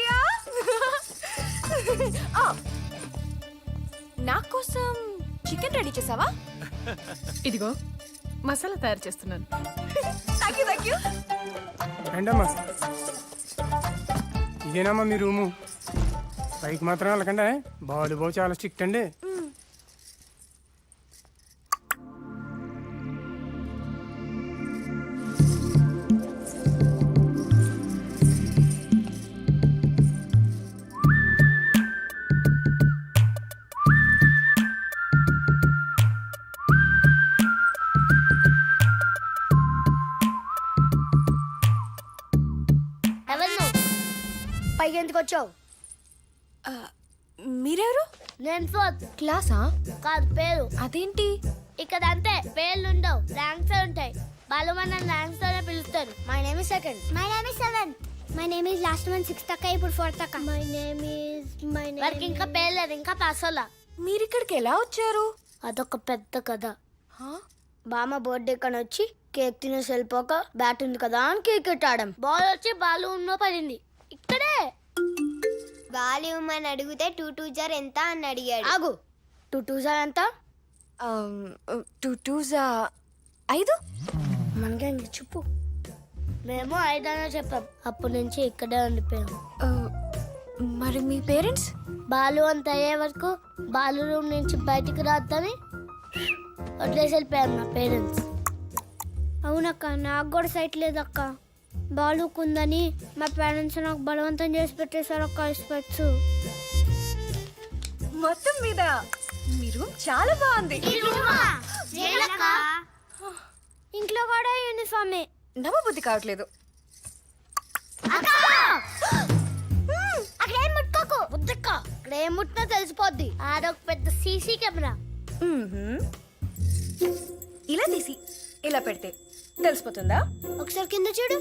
ప్రియా నా కోసం chicken ready చేసావా? ఇదిగో మసాలా తయారు చేస్తున్నాను. Thank you. ఏంటమ్మా ఇదేనమ్మా మీ రూము? పైకి మాత్రం వెళ్ళకండి, బాబు చాలా స్ట్రిక్ట్ అండి. పైకి ఎందుకు వచ్చావు? మీరెవరు? నేను ఫోర్త్ క్లాసా? కాదు పేరు. అదేంటి? ఇక్కడ అంతే, పేర్లు ఉండవు, ర్యాంక్స్ ఉంటాయి. వాళ్ళు మన ర్యాంక్స్ తోనే పిలుస్తారు. My name is second. My name is seventh. My name is last month sixth అక్క, ఇప్పుడు ఫోర్త్ అక్క. మై నేమ్ వారికి ఇంకా పేరు లేదు, ఇంకా పాస్ అవ్వలా. మీరు ఇక్కడికి ఎలా వచ్చారు? అదొక పెద్ద కథ. బామ్మ బర్త్డే కని వచ్చి కేక్ తినేసి వెళ్ళిపోక బ్యాట్ ఉంది కదా అని కేక్ పెట్టాడం. బాల్ వచ్చి బాల్ ఉన్నో పడింది ఇక్కడే. బాల్ ఇవ్వమని అడిగితే 2 2 జార్ ఎంత అని అడిగాడు. ఆగు, 2 2 జార్ ఎంత? 2 2 5. మనకి ఇంక చెప్పు. మేము 5 అనే చెప్పాం. అప్పటి నుంచి ఇక్కడే ఉండిపోయాం. మరి మీ పేరెంట్స్? బాలు అంత అయ్యే వరకు బాలు రూమ్ నుంచి బయటికి రాద్దని వదిలేసి వెళ్ళిపోయారు మా పేరెంట్స్. అవునక్క, నాకు కూడా సైట్ లేదక్క. బాలుకుందని మా పేరెంట్స్ నాకు బలవంతం చేసి పెట్టేశారు అక్క స్పెట్స్. మొత్తం మీద మీ రూమ్ చాలా బాగుంది. ఇంట్లో కూడా యూనిఫామే. నమ్మబుద్ధి కావట్లేదు. అక్కడ ఏం ముట్టుకోకు. బుద్ధక్క, అక్కడ ఏం ముట్టినా తెలిసిపోద్ది. ఆడొక పెద్ద సీసీ కెమెరా. ఇలా తీసి ఇలా పెడితే తెలిసిపోతుందా? ఒకసారి కింద చూడు.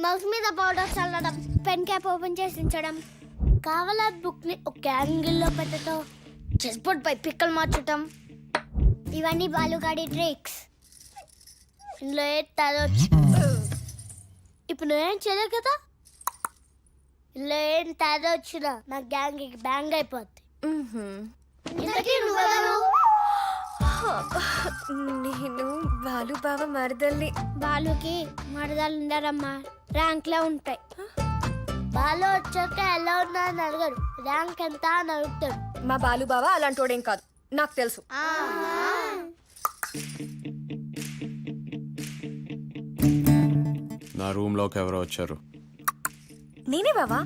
మౌస్ మీద పౌడర్ చల్లడం, పెన్ క్యాప్ ఓపెన్ చేసి ఉంచడం, కావాలా బుక్ ని ఒక యాంగిల్ లో పెట్టడం, చెస్ బోర్డ్ పై పిక్కలు మార్చటం, ఇవన్నీ బాలుగాడి ట్రిక్స్. ఇందులో తరొచ్చు. ఇప్పుడు నువ్వేం చేయలేవు కదా. ఇందులో ఏం తేడా వచ్చినా నా గ్యాంగ్ బ్యాంగ్ అయిపోద్ది. నేను బాలు బావ మరదల్ని. బాలుకి మరదలు ఉండరమ్మా, ర్యాంక్ లో ఉంటాయి. బాలు వచ్చాక ఎలా ఉన్నా అని అడగరు, ర్యాంక్ ఎంత అని అడుగుతాడు. మా బాలు బావ అలాంటోడేం కాదు, నాకు తెలుసు. నా రూమ్ లోకి ఎవరో వచ్చారు. నేనే బావా.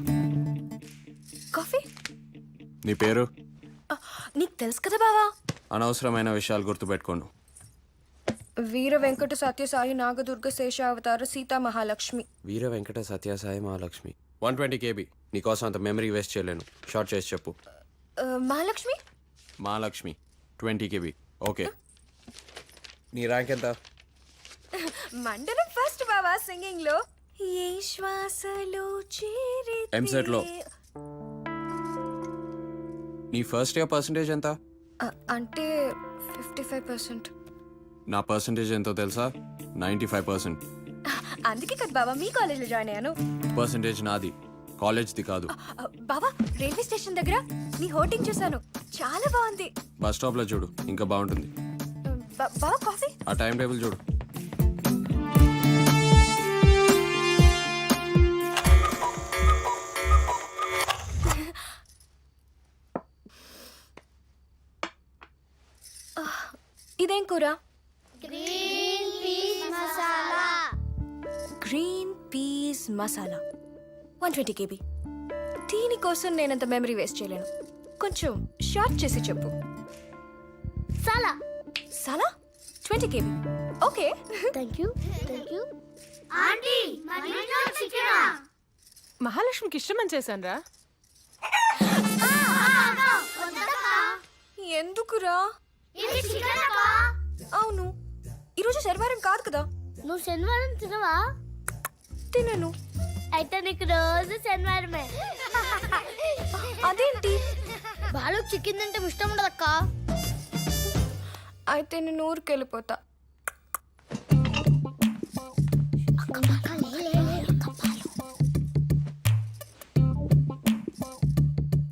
కాఫీ? నీ పేరు? నీకు తెలుసు కదా బావా. అనవసరమైన విషయాలు గుర్తుపెట్టుకోండు. వీర వెంకట సత్యసాయి నాగదుర్గ శేషావతార సీతా మహాలక్ష్మి. వీర వెంకట సత్యసాయి మహాలక్ష్మి. 120 KB. నీకోసం అంత మెమరీ వేస్ట్ చేయలేను. షార్ట్ చేసి చెప్పు. మహాలక్ష్మి. మహాలక్ష్మి 20 KB. ఓకే. నీ ర్యాంక్ ఎంత? మండలం ఫస్ట్ బావా సింగింగ్ లో. ఏ శ్వాసలో చేరి ఎంసెట్ లో నీ ఫస్ట్ ఇయర్ పర్సంటేజ్ ఎంత? అంటే 55%. నా పర్సంటేజ్ ఎంతో తెలుసా? 95%. అందుకే కదా బావా మీ కాలేజ్ లో జాయిన్ అయ్యాను. పర్సంటేజ్ నాది, కాలేజ్ది కాదు. బావా రైల్వే స్టేషన్ దగ్గర నీ హోర్డింగ్ చూసాను, చాలా బాగుంది. బస్ స్టాప్ లో చూడు, ఇంకా బాగుంటుంది. బావా కాఫీ? ఆ టైం టేబుల్ చూడు. ఇదేం కూర? Green peas masala. Green peas masala 120 KB. దీనికోసం నేనంత మెమరీ వేస్ట్ చేయలేను. కొంచెం షార్ట్ చేసి చెప్పు. సాలా. సాలా 20 KB. Okay. Thank you. Aunty మధ్యలో చికెనా? మహాలక్ష్మికి ఇష్టమని చేశాను రా. ఎందుకురా? ఇది చికెన్ అక్క. అవును, ఈరోజు శనివారం కాదు కదా. నువ్వు శనివారం తినవా? తినను. అయితే నీకు రోజు శనివారమే. అదేంటి? బాలు చికెన్ అంటే ఇష్టం ఉండదక్క. అయితే నేను ఊరికి వెళ్ళిపోతా.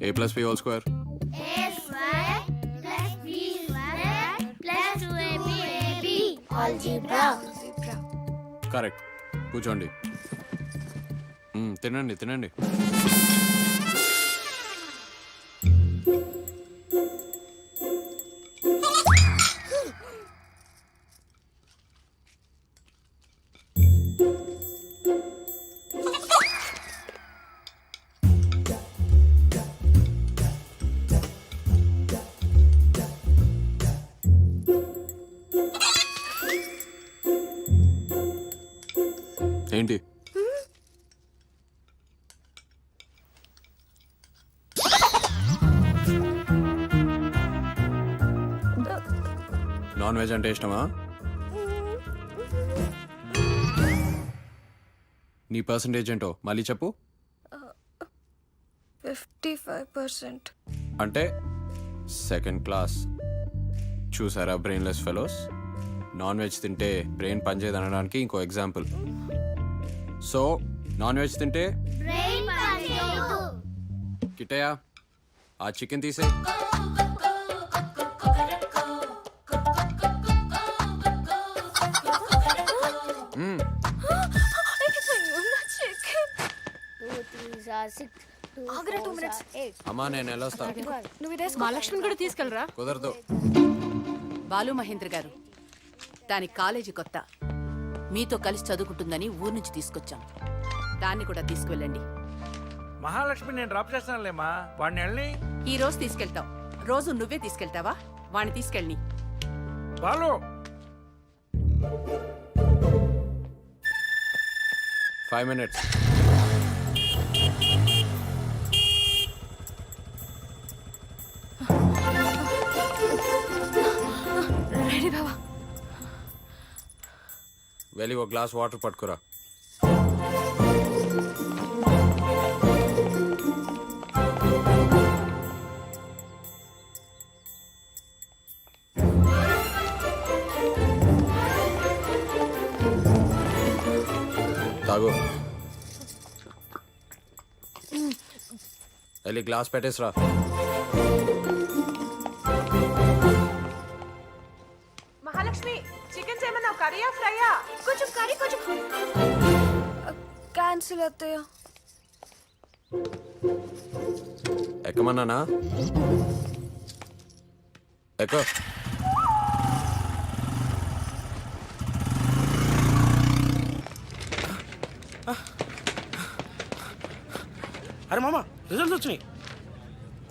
A plus B whole square. Correct. కూర్చోండి. తినండి తినండి. ఏంటి? నాన్ వెజ్ అంటే ఇష్టమా? నీ పర్సంటేజ్ ఏంటో మళ్ళీ చెప్పు. 55%. అంటే సెకండ్ క్లాస్. చూసారా బ్రెయిన్లెస్ ఫెలోస్? నాన్ వెజ్ తింటే బ్రెయిన్ పనిచేయదు అనడానికి ఇంకో ఎగ్జాంపుల్. సో నాన్ వెజ్ తింటే కిట్టయ్య ఆ చికెన్ తీసే. ఆగరా 2 minutes. అమ్మా నేను వెళ్ళొస్తా. నువ్వు ఇదే మహాలక్ష్మిని కూడా తీసుకెళ్ళరా? కుదరదు. బాలు మహేంద్ర గారు, దాని కాలేజీ కొత్త, మీతో కలిసి చదువుకుంటుందని ఊరు నుంచి తీసుకొచ్చాం. దాన్ని కూడా తీసుకువెళ్ళండి. మహాలక్ష్మి నేను డ్రాప్ చేస్తానులేమ్మా. వాడిని వెళ్ళి ఈ రోజు తీసుకెళ్తాం. రోజు నువ్వే తీసుకెళ్తావా? వాణ్ణి తీసుకెళ్ళి. బాలు 5 minutes. రెడీ బావా. వెళ్ళి ఒక గ్లాస్ వాటర్ పట్టుకురా. తాగు. వెళ్ళి గ్లాస్ పెట్టేసిరా. మహాలక్ష్మి చికెన్ చేయమన్నావు, కర్రీయా ఫ్రైయా? కొంచెం కర్రీ కొంచెం క్యాన్సిల్ అత్తయ్య. ఎక్కమన్నానా? ఎక్కో. అరే మామ రిజల్ట్స్ వచ్చినాయి.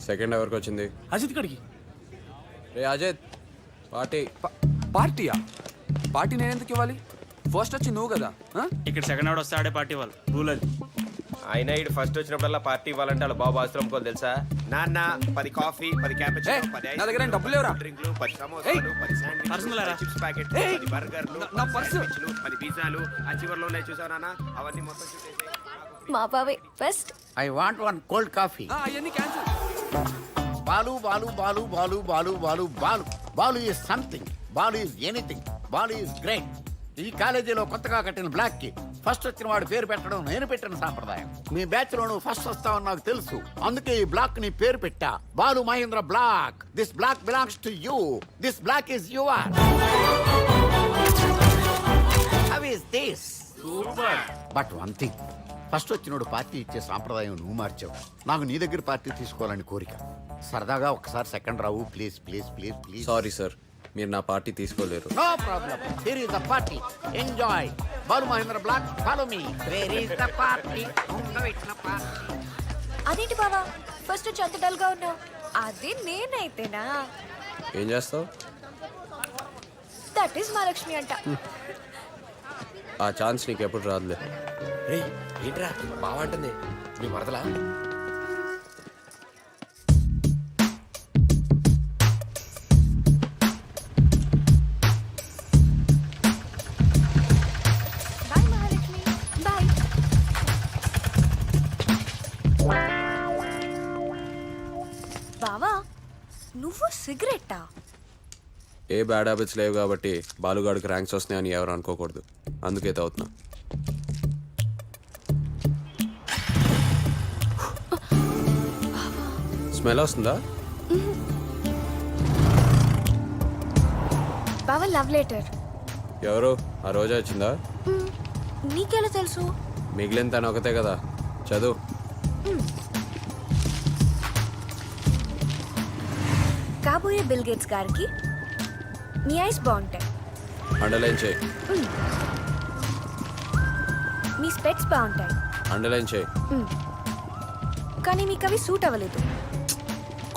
సెకండ్ ఎవరికి వచ్చింది? అజిత్ గడికి. రే అజిత్, పార్టీ. పార్టీయా? పార్టీ నేను ఎందుకు ఇవ్వాలి? ఫస్ట్ వచ్చి నువ్వు కదా. ఇక్కడ సెకండ్ అవర్ వస్తే ఆడే పార్టీ వాళ్ళు రూల్ అది. అయినా ఇటు ఫస్ట్ వచ్చినప్పుడల్లా పార్టీ ఇవ్వాలంటే వాళ్ళ బాబు ఆస్తులు అమ్ముకోవాలి తెలుసా? నాన్న 10 కాఫీ 10 క్యాపుచినో 10 నా దగ్గర డబ్బులు లేవురా. డ్రింక్లు 10 సమోసాలు 10 శాండ్విచ్లు 10 చిప్స్ ప్యాకెట్ 10 బర్గర్లు నా పర్సు 10 పిజ్జాలు ఆ చివర్లో ఉన్నాయి చూసావు నాన్న, అవన్నీ మొత్తం చూసేసి మా బావే first. I want one cold coffee. అవన్నీ cancel. Balu, Balu, Balu, Balu, Balu, Balu, Balu. Balu is something. Balu is anything. Balu is great. ఈ కాలేజీలో కొత్తగా కట్టిన బ్లాక్ కి ఫస్ట్ వచ్చిన వాడి పేరు పెట్టడం నేను పెట్టిన సాంప్రదాయం. మీ బ్యాచ్ లో నువ్వు ఫస్ట్ వస్తావని నాకు తెలుసు, అందుకే ఈ బ్లాక్ ని పేరు పెట్టా. Balu Mahendra block. This block belongs to you. This block is your. How is this? Super. But one thing, first వచ్చినోడు పార్టీ ఇచ్చే సాంప్రదాయం నువ్వు మార్చావు. నాకు నీ దగ్గర పార్టీ తీసుకోవాలని కోరిక. సరదాగా ఒకసారి సెకండ్ రావు please please please please. Sorry sir, మీరు నా పార్టీ తీసుకోలేరు. No problem. Here is the party. Enjoy. Balu Mahendra block, follow me. Where is the party? అదేంటి బావా ఫస్ట్ వచ్చి అంత డల్ గా ఉన్నావు? అది నేనైతేనా? ఏం చేస్తావు? దట్ ఈస్ మహాలక్ష్మి అంట. ఆ ఛాన్స్ నీకు ఎప్పుడు రాదులే. రేయ్ ఏంట్రా బాగుంటుంది మీ మరదలా? బాయ్ మహాలక్ష్మి. బాయ్. బావా నువ్వు సిగరెట్టా? ఏ బ్యాడ్ హ్యాబిట్స్ లేవు కాబట్టి బాలుగాడికి ర్యాంక్స్ వస్తున్నాయని ఎవరు అనుకోకూడదు. అందుకే తాగుతున్నా. స్మెల్ వస్తుందా? బావా లవ్ లెటర్. ఎవరు? ఆ రోజా వచ్చిందా? నీకెలా తెలుసు? మిగిలిన తను ఒకతే కదా, చదువు. కాబోయే బిల్ గేట్స్ గారికి నీ ఐస్ బాగుంటాయి. అండర్లైన్ చేయి. మీ స్పెట్స్ బాగుంటాయి. అండర్లైన్ చేయి. కానీ మీకు అవి సూట్ అవ్వలేదు.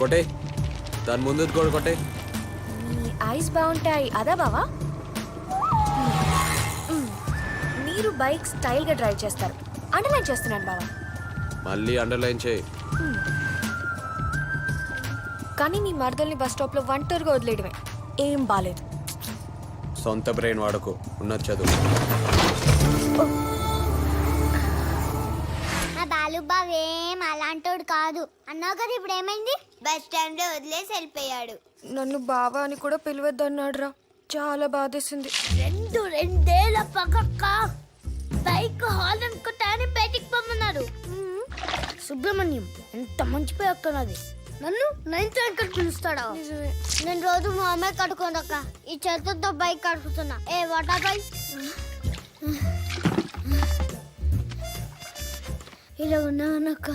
కొట్టే, దాని ముందు కూడా కొట్టే. మీ ఐస్ బాగుంటాయి అదా బావా? మీరు బైక్ స్టైల్గా డ్రైవ్ చేస్తారు. అండర్లైన్ చేస్తున్నాను బావా. మళ్ళీ అండర్లైన్ చేయి. కానీ మీ మరదల్ని బస్ స్టాప్లో ఒంటరిగా వదిలేయడమే ఏం బాలేదు. సొంత బ్రెయిన్ వాడకు, ఉన్నది చదువు. నా బాలుబాబు ఏం అలాంటోడు కాదు అన్నావు కదా, ఇప్పుడు ఏమైంది? బస్ స్టాండ్ లో వదిలేసి వెళ్ళిపోయాడు. నన్ను బావా అని కూడా పిలవద్దన్నాడు రా. చాలా బాధేసింది. రెండేళ్ల పక్కక్క బైక్ హాల్ అనుకుంటానే బయటికి పొమ్మన్నారు. సుబ్రహ్మణ్యం ఎంత మంచి పేరు అక్క నాది. నన్ను నైన్త్ ర్యాంక్ పిలుస్తాడా? నేను రోజు మా అమ్మాయి కడుకోదక్క, ఈ చేతులతో బైక్ కడుకుతున్నా. ఏ వాటా బైక్ ఇలా ఉన్నానక్క.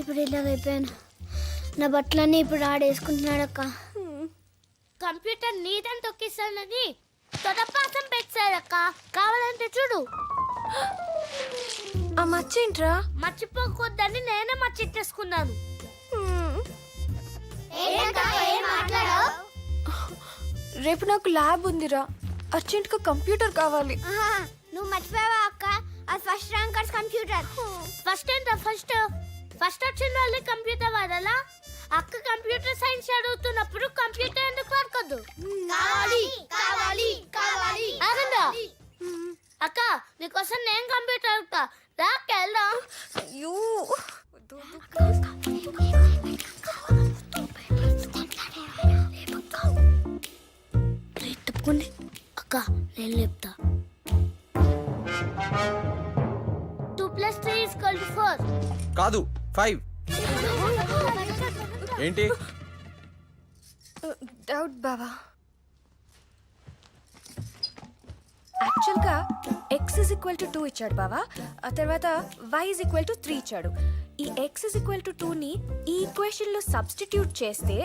ఇప్పుడు ఇలాగైపోయాను. నా బట్టలన్నీ ఇప్పుడు ఆడేసుకుంటున్నాడక్క. కంప్యూటర్ నీదని తొక్కిస్తానని తొడపాసం పెట్టాడక్క. కావాలంటే చూడు. ఆ మచ్చేంట్రా? మర్చిపోకూడదని నేనే మర్చిట్టేసుకున్నాను. రేపు నాకు ల్యాబ్ ఉందిరా. అర్జెంట్గా కంప్యూటర్ కావాలి. నువ్వు మర్చిపోయావా అక్క? అది ఫస్ట్ ర్యాంకర్స్ కంప్యూటర్. ఫస్ట్ ఏంటా? ఫస్ట్ వచ్చిన వాళ్ళే కంప్యూటర్ వాడాలా? అక్క కంప్యూటర్ సైన్స్ చదువుతున్నప్పుడు కంప్యూటర్ ఎందుకు వాడుకోద్దు? ఆగండా అక్క, నీకోసం నేను కంప్యూటర్ అడుగుతా. రాకెళ్దాం. అయ్యో తప్పుకోండి అక్క, నేను చెప్తా. 2 + 3 = 4. కాదు 5. ఏంటి డౌట్ బావా? యాక్చువల్గా x = 2 ఇచ్చాడు బావా. ఆ తర్వాత y = 3 ఇచ్చాడు. ఈ x = 2ని ఈ ఈక్వేషన్లో సబ్స్టిట్యూట్ చేస్తే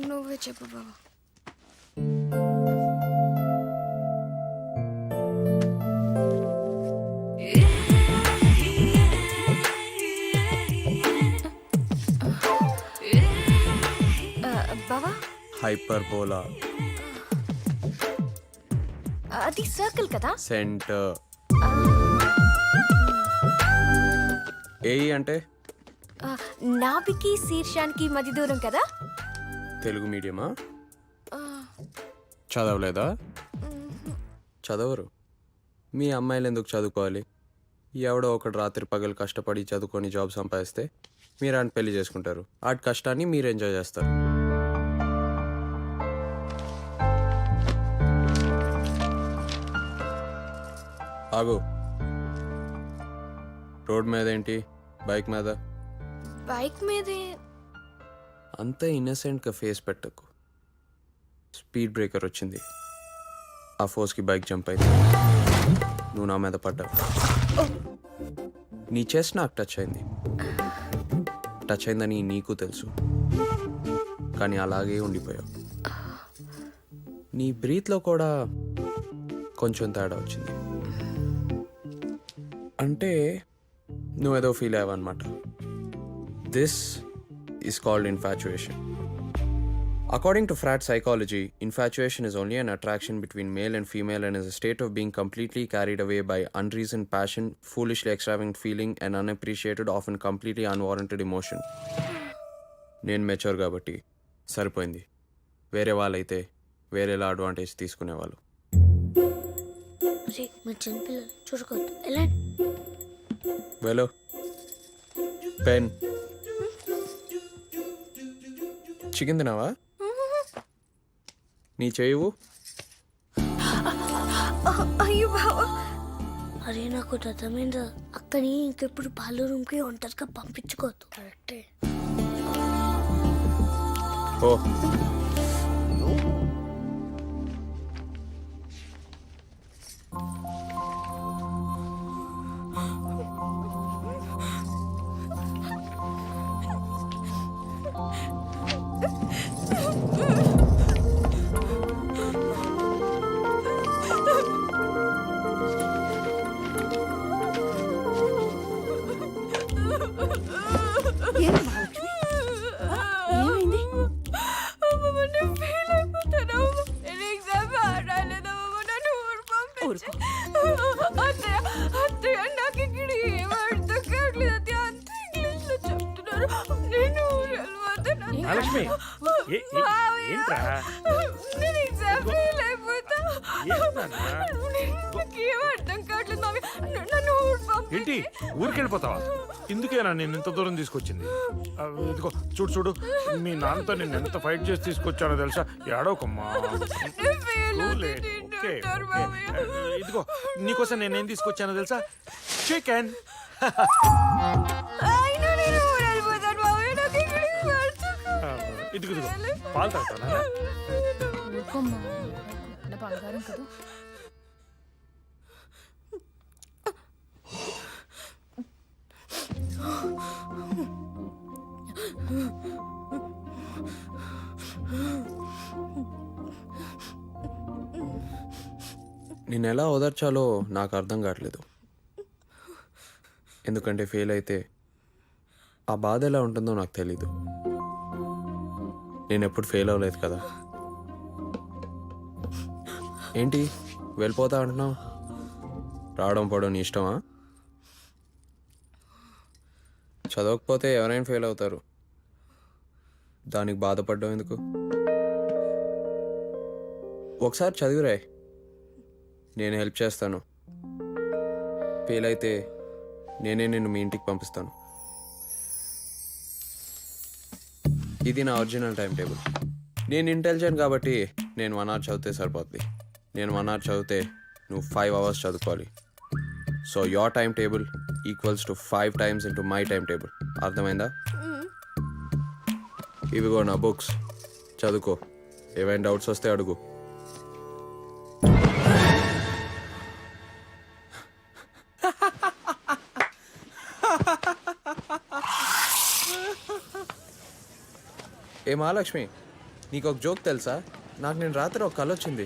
నువ్వే చెప్పు బావా. బావా హైపర్బోలా. అది సర్కిల్ కదా. సెంటర్. ఏ అంటే నాభికి శీర్షానికి మధ్య దూరం కదా. తెలుగు మీడియమా? చదవలేదా? చదవరు. మీ అమ్మాయిలు ఎందుకు చదువుకోవాలి? ఎవడో ఒకడు రాత్రి పగలు కష్టపడి చదువుకొని జాబ్ సంపాదిస్తే మీరు ఆయన పెళ్లి చేసుకుంటారు. ఆ కష్టాన్ని మీరు ఎంజాయ్ చేస్తారు. ఆగు. రోడ్ మీద ఏంటి? బైక్ మీద. బైక్ మీదే. అంత ఇన్నసెంట్గా ఫేస్ పెట్టకు. స్పీడ్ బ్రేకర్ వచ్చింది, ఆ ఫోర్స్కి బైక్ జంప్ అయింది. నువ్వు నా మీద పడ్డావు. నీ చెస్ట్ నాకు టచ్ అయింది. టచ్ అయిందని నీకు తెలుసు, కానీ అలాగే ఉండిపోయావు. నీ బ్రీత్లో కూడా కొంచెం తేడా వచ్చింది. అంటే నువ్వేదో ఫీల్ అయ్యావన్నమాట. This is called infatuation. According to frat psychology, infatuation is only an attraction between male and female and is a state of being completely carried away by unreasoned passion, foolishly extravagant feeling, and unappreciated, often completely unwarranted emotion. నేను mature కాబట్టి సరిపోయింది. వేరే వాళ్ళైతే వేరేలా advantage తీసుకునేవాళ్ళు. మీరు చిన్నపిల్లలు చూడకూడదు. ఎలా వెలో పెన్ చికెన్ తినావా? నీ చేయవు. అయ్యో బావా, అరే నాకు అర్థమైందా, అక్కని ఇంకెప్పుడు బాలు రూమ్కి ఒంటరిగా పంపించుకోవద్దు. కరెక్టే. ఓ ఏమైంది? నేను ఫెయిల్ అయిపోతాను. నేను ఎగ్జామ్ రాలేదమ్మా, నన్ను ఊరు పంపించు. అత్తయ్య అత్తయ్య, నాకు ఇక్కడ ఏం అర్థం కావట్లేదు అత్తయ్య. అంత ఇంగ్లీష్లో చెప్తున్నారు. నేను ఊరు వెళ్ళిపోతాను. మహాలక్ష్మి ఏంట్రా నేను ఎగ్జామ్ ఫెయిల్ అయిపోతా. ఏంటన్నా? నాకేం అర్థం కావట్లేదు మావి. నన్ను ఊరు పంపించు. ఏంటి ఊరికెళ్ళిపోతావా? ఇందుకేనా నేను ఇంత దూరం తీసుకొచ్చింది? ఇదిగో చూడు చూడు, మీ నాన్నతో నేను ఎంత ఫైట్ చేసి తీసుకొచ్చానో తెలుసా? ఏడవకమ్మా. నేను ఫెయిల్ ఓకే, అవుతాను ఓకే. మావయ్య. ఇదిగో నీకోసం నేనేం తీసుకొచ్చానో తెలుసా? చికెన్. అయినా నేను ఊరు వెళ్ళిపోతాను మావయ్య. నాకు ఇక్కడ ఏం అర్థం కావట్లేదు. ఇదిగో పాలు తాగుతానా? బంగారం కదా. నేను ఎలా ఓదార్చాలో నాకు అర్థం కావట్లేదు. ఎందుకంటే ఫెయిల్ అయితే ఆ బాధ ఎలా ఉంటుందో నాకు తెలీదు. నేను ఎప్పుడు ఫెయిల్ అవ్వలేదు కదా. ఏంటి వెళ్ళిపోతా అంటున్నావు? రావడం పోవడం నీ ఇష్టమా? చదవకపోతే ఎవరైనా ఫెయిల్ అవుతారు. దానికి బాధపడడం ఎందుకు? ఒకసారి చదివిరాయ్, నేను హెల్ప్ చేస్తాను. ఫెయిల్ అయితే నేనే నిన్ను మీ ఇంటికి పంపిస్తాను. ఇది నా ఒరిజినల్ టైం టేబుల్. నేను ఇంటెలిజెంట్ కాబట్టి నేను 1 hour చదివితే సరిపోద్ది. నేను 1 hour చదివితే నువ్వు 5 hours చదువుకోవాలి. So your time table equals to 5 times into my time table. అర్థమైందా? ఇవిగో నా బుక్స్, చదువుకో. ఏవైనా డౌట్స్ వస్తే అడుగు. ఏ మహాలక్ష్మి, నీకు ఒక జోక్ తెలుసా? నాకు నేను రాత్రి ఒక కల వచ్చింది.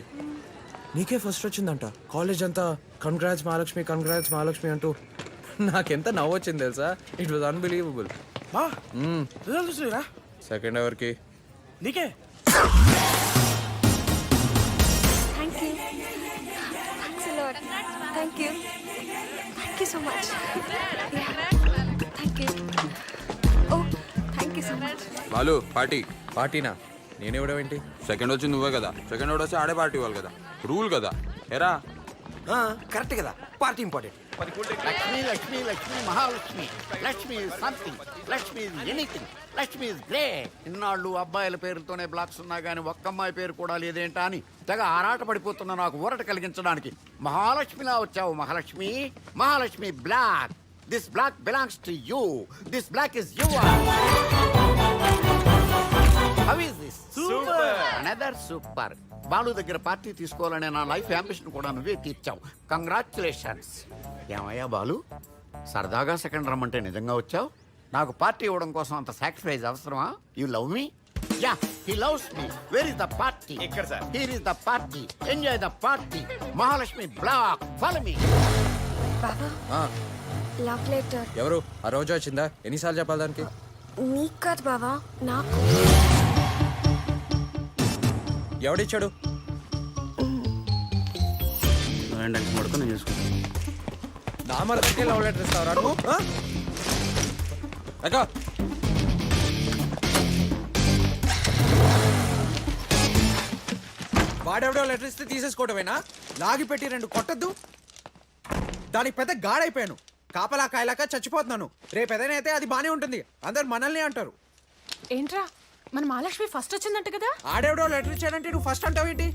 నీకే ఫస్ట్ వచ్చిందంట. కాలేజ్ అంతా కంగ్రాట్స్ మహాలక్ష్మి అంటూ నాకెంత నవ్వు వచ్చింది తెలుసా? It was unbelievable. సెకండ్ అవర్కి నీకే thank you. Thanks lot. Thank you. Thank you so much. Thank you. Oh thank you so much. Balu party. పార్టీనా? నేనేవడం ఏంటి? సెకండ్ వచ్చి నువ్వే కదా. సెకండ్ వచ్చి ఆడే పార్టీ ఇవ్వాలి కదా. రూల్ కదా. ఎరా కరెక్ట్ కదా, party important. Lakshmi Lakshmi Lakshmi Mahalakshmi. Lakshmi is something. Lakshmi is anything. Lakshmi is great. ఇన్నాళ్ళు అబ్బాయిల పేరుతోనే బ్లాక్స్ ఉన్నా కానీ ఒక్క అమ్మాయి పేరు కూడా లేదేంటా అని తెగ ఆరాట పడిపోతున్న నాకు ఊరట కలిగించడానికి మహాలక్ష్మిలా వచ్చావు Mahalakshmi. Mahalakshmi block. This block belongs to you. This block is your. How is this? Super. Another super. Balu దగ్గర పార్టీ తీసుకోవాలనే నా లైఫ్ అంబిషన్ కూడా నువ్వే తీర్చావు. కంగ్రాచులేషన్స్. ఏమయ్యా బాలు, సరదాగా సెకండ్ రమ్మంటే నిజంగా వచ్చావు? నాకు పార్టీ ఇవ్వడం కోసం అంత సాక్రిఫైస్ అవసరమా? You love me? Yeah, he loves me. Where is the party? ఇక్కడ sir. Here is the party. Enjoy the party. Mahalakshmi block. Follow me. బాబా, లవ్ లెటర్. ఎవరు? ఆ రోజు వచ్చిందా? ఎన్నిసార్లు చెప్పాలి దానికి? నీకు కాదు బాబా, నాకు. ఎవడిచ్చాడు? నా మరదకే లవ్ లెటర్ ఇస్తావరా నువ్వు? అక్క వాడెవడో లెటర్ ఇస్తే తీసేసుకోవటమేనా? లాగి పెట్టి 2 కొట్టద్దు. దానికి పెద్ద గాడైపోయాను. కాపలా కాయలాక చచ్చిపోతున్నాను. రేపు ఏదైనా అయితే అది బానే ఉంటుంది. అందరు మనల్ని అంటారు. ఏంట్రా మన మహాలక్ష్మి ఫస్ట్ వచ్చిందంట కదా. ఆడెవడో లెటర్ ఇచ్చాడంటే నువ్వు ఫస్ట్ అంటావు ఏంటి?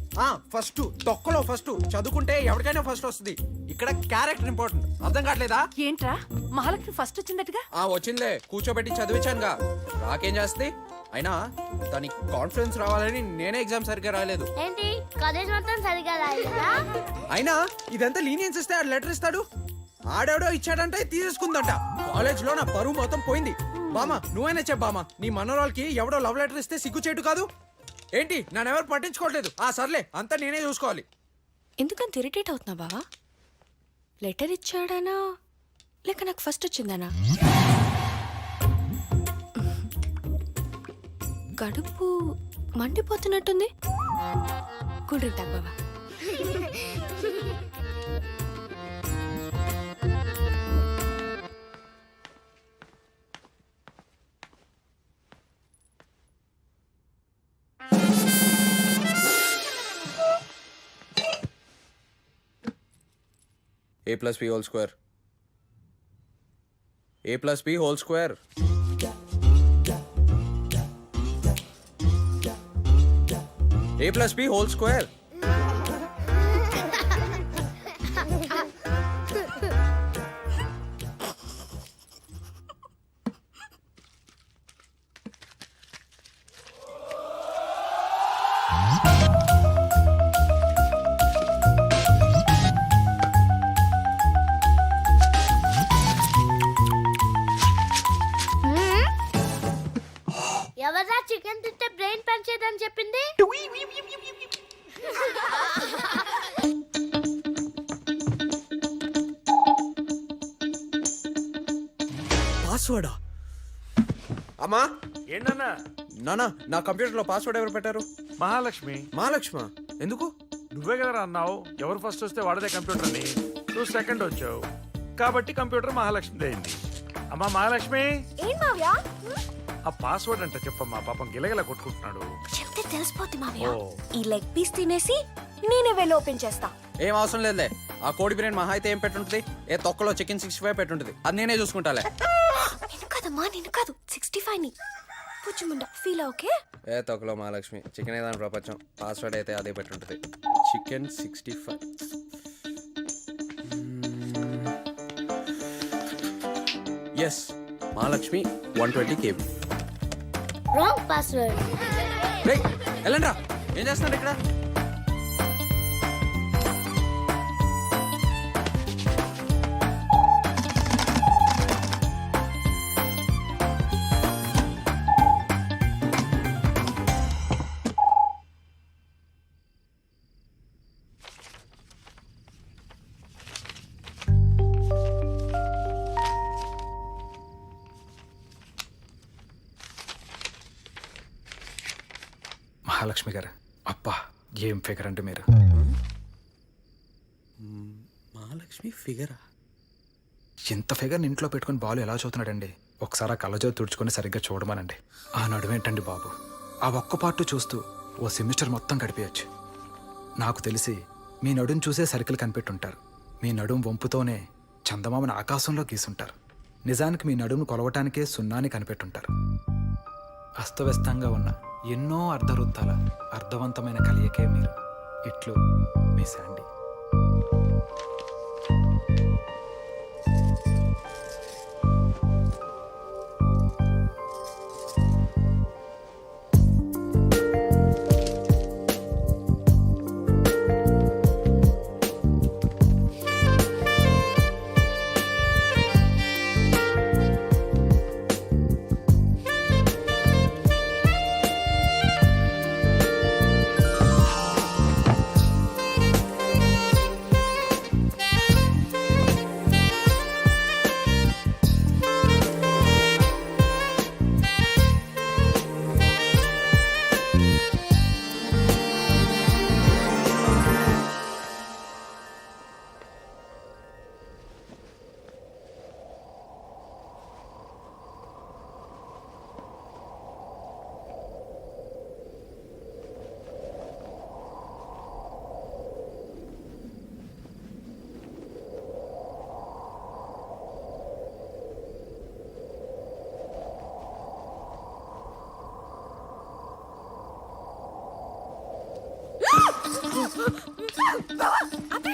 ఫస్ట్ తొక్కలో ఫస్ట్ చదువుకుంటే ఎవరికైనా ఫస్ట్ వస్తుంది. ఇక్కడ క్యారెక్టర్ ఇంపార్టెంట్. అర్థం కావట్లేదా? ఏంట్రా మహాలక్ష్మి ఫస్ట్ వచ్చిందటగా? వచ్చిందే, కూర్చోబెట్టి చదివించానుగా. రాకేం చేస్తుంది? అయినా దానికి కాన్ఫిడెన్స్ రావాలని నేనే ఎగ్జామ్ సరిగ్గా రాయలేదు. ఏంటి కాలేజ్ మొత్తం సరిగా రాయలేదా? అయినా ఇదంతా లీనియన్స్ ఇస్తే ఆడు లెటర్ ఇస్తాడు. ఆడెవడో ఇచ్చాడంటే తీసేసుకుందంట. కాలేజ్ లో నా పరువు మొత్తం పోయింది. బామా నువ్వైనా చెప్పామా, నీ మనోరాలకి ఎవడో లవ్ లెటర్ ఇస్తే సిగ్గుచేటు కాదు ఏంటి? నన్నెవరు పట్టించుకోవట్లేదు. సర్లే అంతా నేనే చూసుకోవాలి. ఎందుకంత ఇరిటేట్ అవుతున్నా బావా? లెటర్ ఇచ్చాడానా లేక నాకు ఫస్ట్ వచ్చిందానా? కడుపు మండిపోతున్నట్టుంది. కూల్ డ్రింక్ తాగు బావా. A plus B whole square. A plus B whole square. A plus B whole square. ఎవరా చికెన్ తింటే బ్రెయిన్ పనిచేయదని చెప్పింది? పాస్వర్డా? అమ్మా ఏంటన్నా? నానా నా కంప్యూటర్ లో పాస్వర్డ్ ఎవరు పెట్టారు? మహాలక్ష్మి. మహాలక్ష్మ ఎందుకు? నువ్వే కదా అన్నావు ఎవరు ఫస్ట్ వస్తే వాడదే కంప్యూటర్ అని. నువ్వు సెకండ్ వచ్చావు కాబట్టి కంప్యూటర్ మహాలక్ష్మిది అయింది. అమ్మా మహాలక్ష్మి, ఏం మావ్యా? ఆ పాస్వర్డ్ అంటే చెప్పమ్మా, పాపం గిలగిల కొట్టుకుంటున్నాడు. చెప్తే తెలిసిపోద్ది మావయ్య. ఓ. ఈ లెగ్ పీస్ తినేసి నేనే వెళ్ళి ఓపెన్ చేస్తా. ఏం అవసరం లేదులే. ఆ కోడి బిర్యానీ మహా అయితే ఏం పెట్టుంటది? ఏ తొక్కలో చికెన్ 65 పెట్టుంటది. అది నేనే చూసుకుంటాలే. నేను కాదమ్మా, నేను కాదు 65 ని. పుచ్చుముండ ఫీల్ ఓకే? ఏ తొక్కలో మహాలక్ష్మి, చికెన్ ఏదాని ప్రపంచం. పాస్వర్డ్ అయితే అదే పెట్టుంటది. Chicken 65. Yes, Mahalakshmi 120 kb. Wrong password. వెళ్ళండ్రా, ఏం చేస్తున్నారు ఇక్కడ? మహాలక్ష్మి గారు, అబ్బా ఏం ఫిగర్ అంటే మీరు. మహాలక్ష్మి ఫిగరా? ఇంత ఫిగర్ని ఇంట్లో పెట్టుకుని బాలు ఎలా చూస్తున్నాడండి? ఒకసారి ఆ కళ్ళజో తుడుచుకొని సరిగ్గా చూడమనండి. ఆ నడుమేంటండి బాబు, ఆ ఒక్క పార్టు చూస్తూ ఓ సెమిస్టర్ మొత్తం గడిపేయచ్చు. నాకు తెలిసి మీ నడుం చూసే సర్కిల్ కనిపెట్టుంటారు. మీ నడుం వంపుతోనే చందమామని ఆకాశంలో గీసుంటారు. నిజానికి మీ నడుము కొలవటానికే సున్నాని కనిపెట్టుంటారు. అస్తవ్యస్తంగా ఉన్న ఎన్నో అర్ధవృత్తాల అర్థవంతమైన కలయికే మీరు. ఇట్లు మీ శాండీ.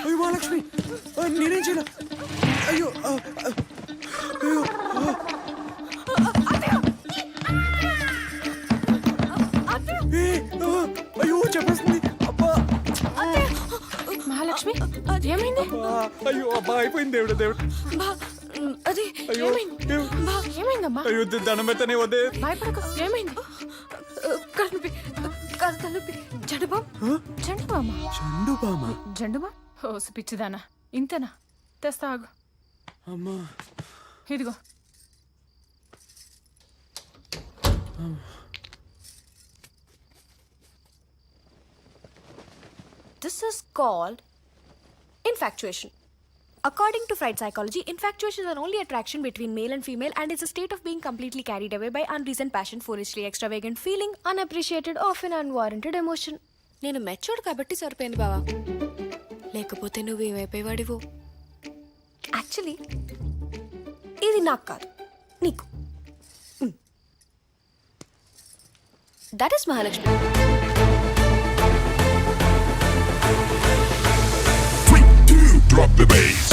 అయ్యో మహాలక్ష్మి నేనేం చేయలే అయ్యో అయ్యో అయ్యో చెప్పేస్తుంది అబ్బా మహాలక్ష్మి ఏమైంది అయ్యో అబ్బా అయిపోయింది దేవుడు దేవుడు అది అయ్యో ఏమైందమ్మా అయ్యో దండం పెడతానే వద్దే భయపడకు ఏమైంది కలుపి కలుపి జడబాం జండుబామా చండు బామ జండుబా ఓసి పిచ్చిదానా ఇంతేనా తెస్తా ఆగు అమ్మా ఇదిగో This is called infatuation. According to Freud psychology, infatuation is an only attraction between male and female and is a state of being completely carried away by unreasoned passion, foolishly extravagant feeling, unappreciated, often unwarranted emotion. నేను matured కాబట్టి సరిపోయింది బావా, లేకపోతే నువ్వేమైపోయేవాడివో. Actually ఇది నాకు కాదు, నీకు. That is Mahalakshmi. Drop the bass.